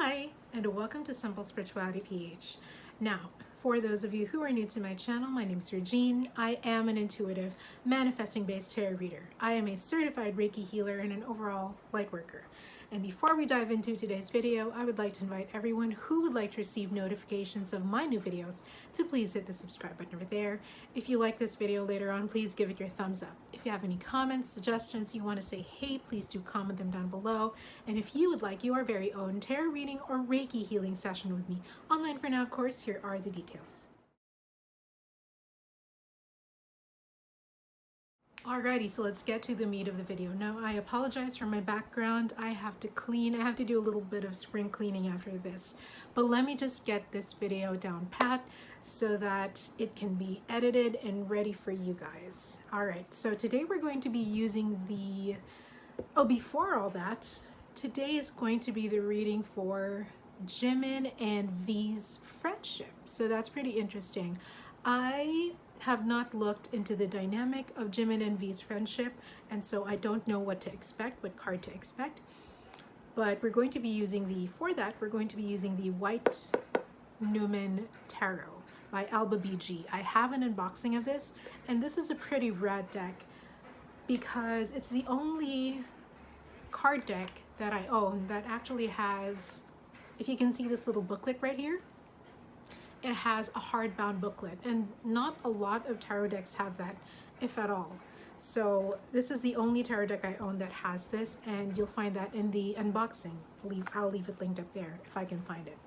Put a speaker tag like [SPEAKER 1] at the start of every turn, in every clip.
[SPEAKER 1] Hi, and welcome to SimpleSpiritualityPH. Now, for those of you who are new to my channel, my name is Regine. I am an intuitive, manifesting-based tarot reader. I am a certified Reiki healer and an overall light worker. And before we dive into today's video, I would like to invite everyone who would like to receive notifications of my new videos to please hit the subscribe button over there. If you like this video later on, please give it your thumbs up. If you have any comments, suggestions, you want to say hey, please do comment them down below. And if you would like your very own tarot reading or Reiki healing session with me, online for now, of course, here are the details. Alrighty, so let's get to the meat of the video. Now, I apologize for my background. I have to do a little bit of spring cleaning after this. But let me just get this video down pat so that it can be edited and ready for you guys. Alright, so today we're going to be using before all that, today is going to be the reading for Jimin and V's friendship. So that's pretty interesting. I have not looked into the dynamic of Jimin and V's friendship, and so I don't know what to expect, what card to expect. But we're going to be using we're going to be using the White Newman Tarot by Alba BG. I have an unboxing of this, and this is a pretty rad deck because it's the only card deck that I own that actually has, if you can see this little booklet right here, it has a hardbound booklet, and not a lot of tarot decks have that, if at all. So this is the only tarot deck I own that has this, and you'll find that in the unboxing. I'll leave it linked up there if I can find it.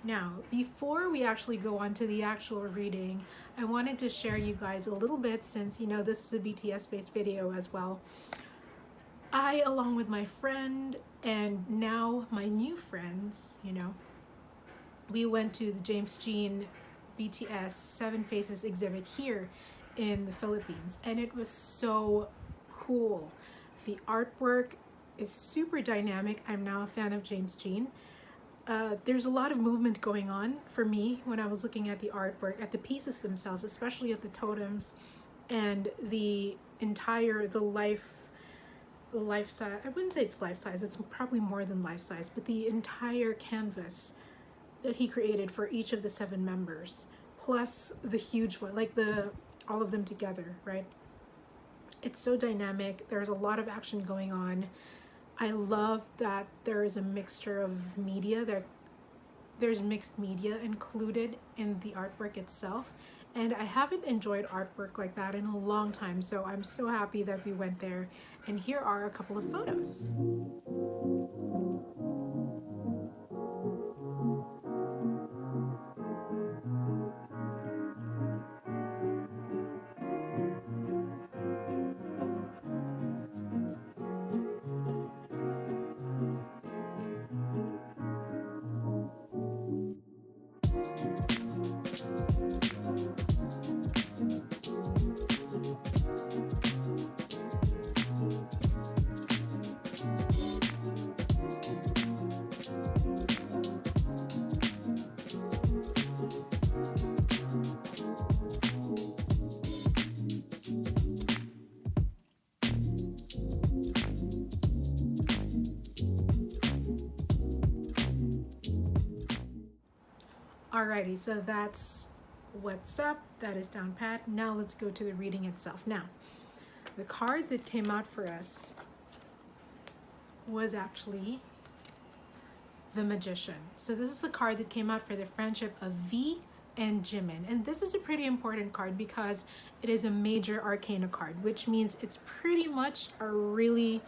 [SPEAKER 1] Now, before we actually go on to the actual reading, I wanted to share you guys a little bit, since you know this is a BTS based video as well. I, along with my friend and now my new friends, we went to the James Jean BTS 7 Faces exhibit here in the Philippines, and it was so cool. The artwork is super dynamic. I'm now a fan of James Jean. There's a lot of movement going on for me when I was looking at the artwork, at the pieces themselves, especially at the totems and the life size. I wouldn't say it's life size, it's probably more than life size, but the entire canvas that he created for each of the 7 members, plus the huge one, like all of them together, right? It's so dynamic. There's a lot of action going on. I love that there is a mixture of media. There's mixed media included in the artwork itself, and I haven't enjoyed artwork like that in a long time, so I'm so happy that we went there. And here are a couple of photos. Alrighty, so that's what's up. That is down pat. Now let's go to the reading itself. Now, the card that came out for us was actually the Magician. So this is the card that came out for the friendship of V and Jimin. And this is a pretty important card because it is a major arcana card, which means it's pretty much a really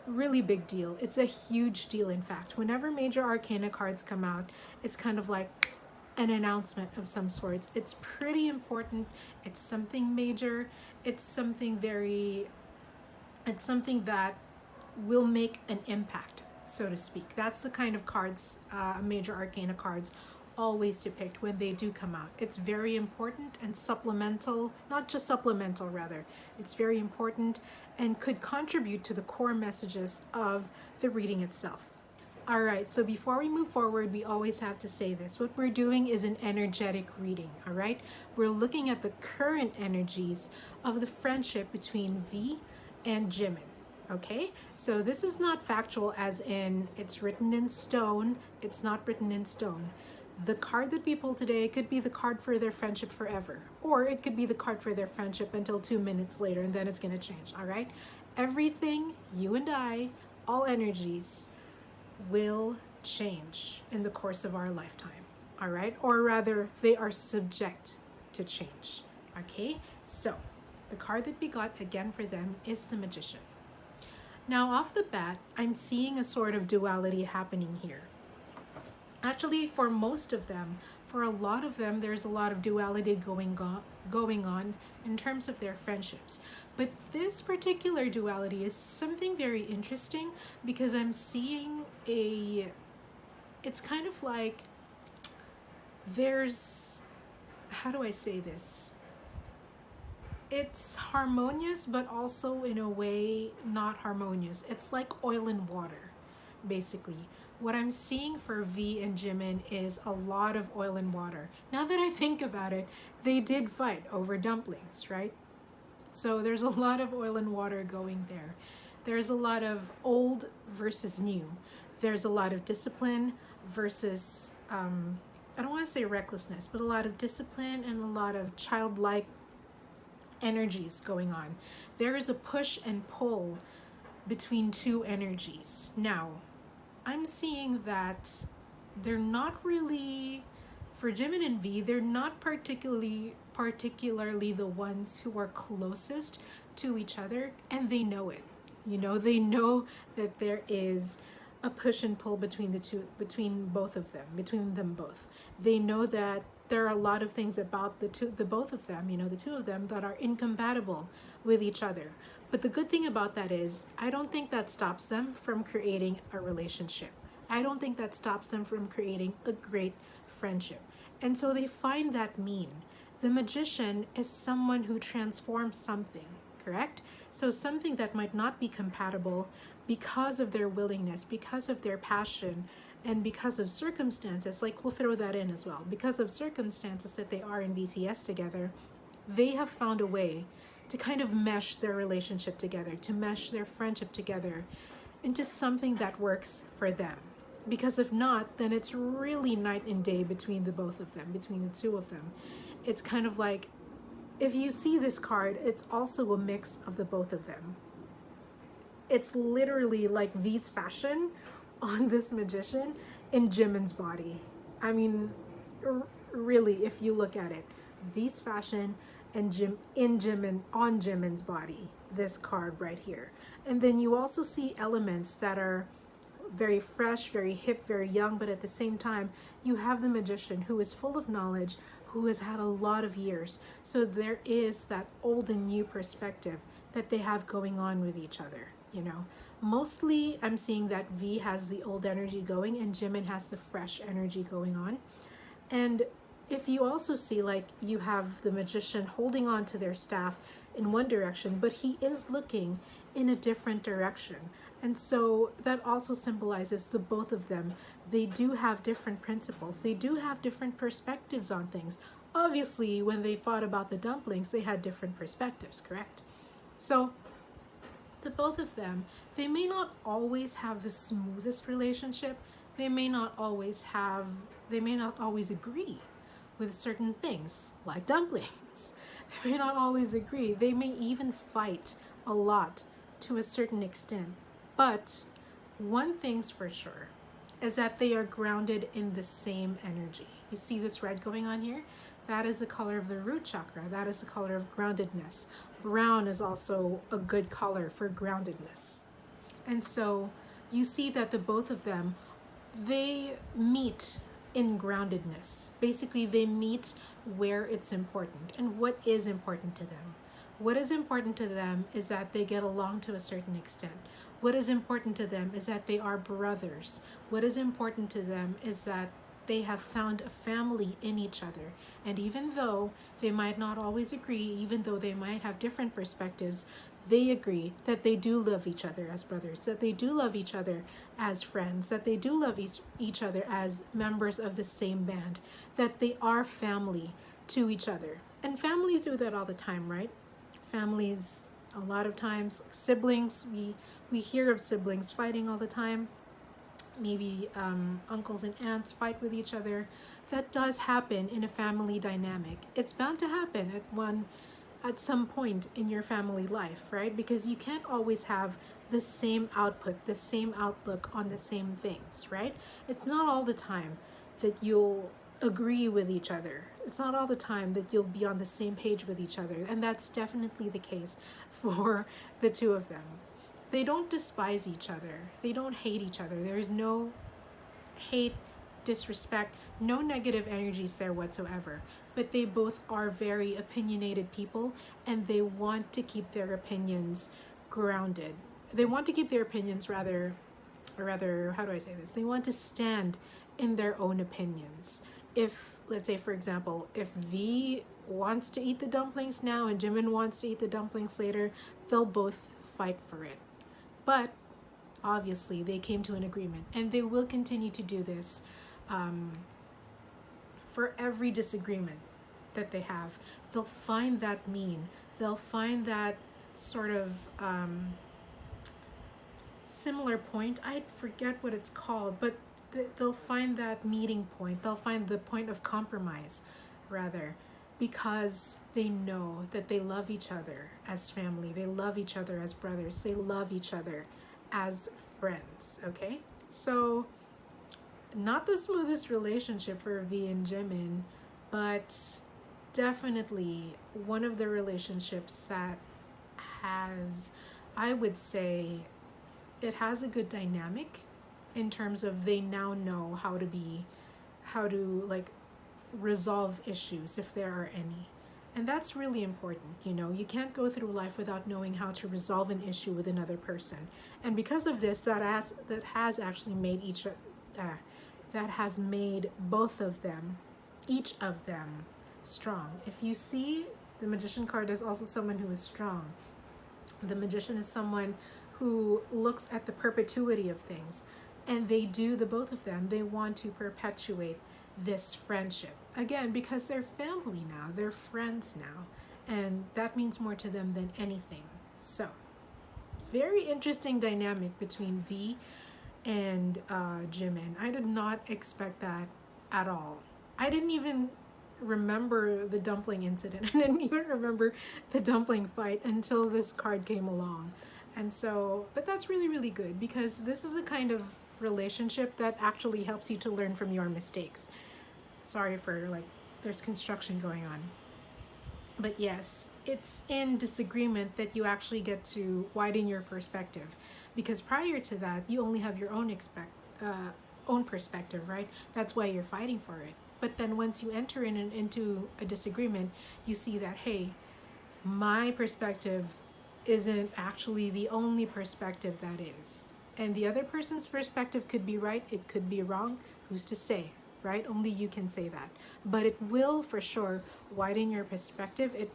[SPEAKER 1] big deal. It's a huge deal, in fact. Whenever major arcana cards come out, it's kind of like an announcement of some sorts. It's pretty important. It's something major. It's something that will make an impact, so to speak. That's the kind of cards major arcana cards always depict when they do come out. It's very important and supplemental, not just supplemental rather. It's very important and could contribute to the core messages of the reading itself. All right, so before we move forward, we always have to say this. What we're doing is an energetic reading, all right? We're looking at the current energies of the friendship between V and Jimin. Okay, so this is not factual as in it's written in stone. It's not written in stone. The card that we pull today could be the card for their friendship forever, or it could be the card for their friendship until 2 minutes later, and then it's going to change. All right, everything, you and I, all energies will change in the course of our lifetime. All right, or rather, they are subject to change. Okay, so the card that we got again for them is the Magician. Now, off the bat, I'm seeing a sort of duality happening here. Actually, for most of them, for a lot of them, there's a lot of duality going on in terms of their friendships. But this particular duality is something very interesting because I'm seeing it's kind of like there's, how do I say this? It's harmonious, but also in a way not harmonious. It's like oil and water, basically. What I'm seeing for V and Jimin is a lot of oil and water. Now that I think about it, they did fight over dumplings, right? So there's a lot of oil and water going there. There's a lot of old versus new. There's a lot of discipline versus, I don't want to say recklessness, but a lot of discipline and a lot of childlike energies going on. There is a push and pull between two energies. Now, I'm seeing that they're not really, for Jimin and V, they're not particularly the ones who are closest to each other, and they know it. You know, they know that there is a push and pull between between both of them, between them both. They know that there are a lot of things about the both of them, you know, the two of them, that are incompatible with each other. But the good thing about that is, I don't think that stops them from creating a relationship. I don't think that stops them from creating a great friendship. And so they find that mean. The Magician is someone who transforms something, correct? So something that might not be compatible because of their willingness, because of their passion, and because of circumstances, like we'll throw that in as well, because of circumstances that they are in BTS together, they have found a way to kind of mesh their relationship together, to mesh their friendship together into something that works for them. Because if not, then it's really night and day between the both of them, between the two of them. It's kind of like, if you see this card, it's also a mix of the both of them. It's literally like V's fashion on this Magician in Jimin's body. I mean, really, if you look at it, V's fashion and Jimin on Jimin's body, this card right here. And then you also see elements that are very fresh, very hip, very young, but at the same time, you have the Magician who is full of knowledge, who has had a lot of years. So there is that old and new perspective that they have going on with each other, you know. Mostly I'm seeing that V has the old energy going and Jimin has the fresh energy going on. And if you also see, like, you have the Magician holding on to their staff in one direction, but he is looking in a different direction. And so that also symbolizes the both of them. They do have different principles. They do have different perspectives on things. Obviously, when they fought about the dumplings, they had different perspectives, correct? So the both of them, they may not always have the smoothest relationship. They may not always agree with certain things, like dumplings. They may not always agree. They may even fight a lot to a certain extent. But one thing's for sure is that they are grounded in the same energy. You see this red going on here? That is the color of the root chakra. That is the color of groundedness. Brown is also a good color for groundedness. And so you see that the both of them, they meet in groundedness. Basically, they meet where it's important and what is important to them. What is important to them is that they get along to a certain extent. What is important to them is that they are brothers. What is important to them is that they have found a family in each other. And even though they might not always agree, even though they might have different perspectives, they agree that they do love each other as brothers, that they do love each other as friends, that they do love each other as members of the same band, that they are family to each other. And families do that all the time, right? Families, a lot of times, siblings, We hear of siblings fighting all the time. Maybe uncles and aunts fight with each other. That does happen in a family dynamic. It's bound to happen at some point in your family life, right? Because you can't always have the same output, the same outlook on the same things, right? It's not all the time that you'll agree with each other. It's not all the time that you'll be on the same page with each other. And that's definitely the case for the two of them. They don't despise each other. They don't hate each other. There's no hate, disrespect, no negative energies there whatsoever. But they both are very opinionated people, and they want to keep their opinions grounded. They want to keep their opinions rather, how do I say this? They want to stand in their own opinions. If, let's say, for example, if V wants to eat the dumplings now and Jimin wants to eat the dumplings later, they'll both fight for it. But obviously they came to an agreement, and they will continue to do this for every disagreement that they have. They'll find that mean. They'll find that sort of similar point. I forget what it's called, but they'll find that meeting point. They'll find the point of compromise, rather, because they know that they love each other as family. They love each other as brothers. They love each other as friends, okay? So, not the smoothest relationship for V and Jimin, but definitely one of the relationships that has, I would say, it has a good dynamic in terms of they now know how to like resolve issues if there are any. And that's really important. You know, you can't go through life without knowing how to resolve an issue with another person. And because of this, that has actually made that has made both of them, each of them, strong. If you see, the Magician card is also someone who is strong. The Magician is someone who looks at the perpetuity of things, and they do, the both of them, they want to perpetuate this friendship. Again, because they're family now, they're friends now, and that means more to them than anything. So, very interesting dynamic between V and Jimin. I did not expect that at all. I didn't even remember the dumpling incident. I didn't even remember the dumpling fight until this card came along. And so, but that's really, really good, because this is a kind of relationship that actually helps you to learn from your mistakes. Sorry for, like, there's construction going on. But yes, it's in disagreement that you actually get to widen your perspective, because prior to that, you only have your own perspective, right? That's why you're fighting for it. But then once you enter into a disagreement, you see that, hey, my perspective isn't actually the only perspective that is. And the other person's perspective could be right, it could be wrong, who's to say, right? Only you can say that. But it will for sure widen your perspective. It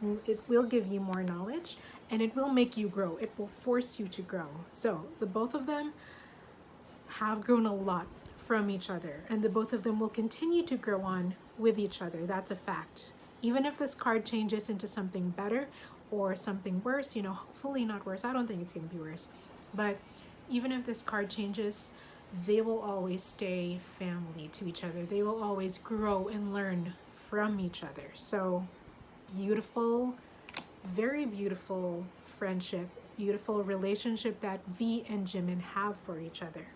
[SPEAKER 1] will give you more knowledge, and it will make you grow. It will force you to grow. So the both of them have grown a lot from each other, and the both of them will continue to grow on with each other. That's a fact. Even if this card changes into something better or something worse, you know, hopefully not worse. I don't think it's going to be worse. But even if this card changes, they will always stay family to each other. They will always grow and learn from each other. So beautiful, very beautiful friendship, beautiful relationship that V and Jimin have for each other.